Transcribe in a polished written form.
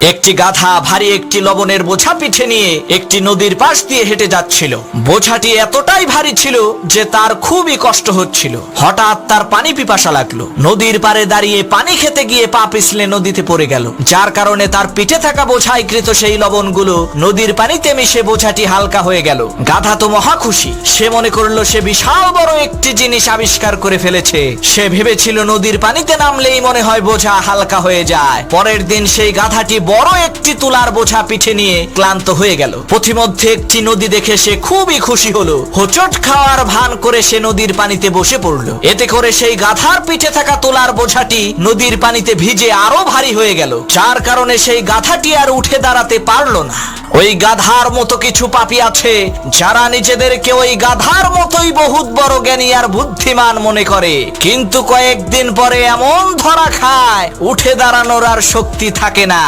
একটি গাধা ভারী একটি লবণের বোঝা পিঠে নিয়ে একটি নদীর পাশ দিয়ে হেঁটে যাচ্ছিল। বোঝাটি এতটাই ভারী ছিল যে তার খুবই কষ্ট হচ্ছিল। হঠাৎ তার পানি পিপাসা লাগলো। নদীর পাড়ে দাঁড়িয়ে পানি খেতে গিয়ে পা পিছলে নদীতে পড়ে গেল, যার কারণে তার পিঠে থাকা বোঝায় কৃত সেই লবণগুলো নদীর পানিতে মিশে বোঝাটি হালকা হয়ে গেল। গাধা তো মহা খুশি। সে মনে করলো সে বিশাল বড় একটি জিনিস আবিষ্কার করে ফেলেছে। সে ভেবেছিল নদীর পানিতে নামলেই মনে হয় বোঝা হালকা হয়ে যায়। পরের দিন সেই গাধাটি বড় একটি তুলার বোঝা পিঠে নিয়ে ক্লান্ত হয়ে গেল। পথিমধ্যে একটি নদী দেখে সে খুবই খুশি হলো। হোঁচট খাওয়ার ভান করে সে নদীর পানিতে বসে পড়ল। এতে করে সেই গাধার পিঠে থাকা তুলার বোঝাটি নদীর পানিতে ভিজে আরো ভারী হয়ে গেল, যার কারণে সেই গাধাটি আর উঠে দাঁড়াতে পারলো না। ওই গাধার মতো কিছু পাপী আছে যারা নিজেদেরকে ওই গাধার মতোই বহুত বড় জ্ঞানী আর বুদ্ধিমান মনে করে, কিন্তু কয়েকদিন পরে এমন ধরা খায় উঠে দাঁড়ানোর আর শক্তি থাকে না।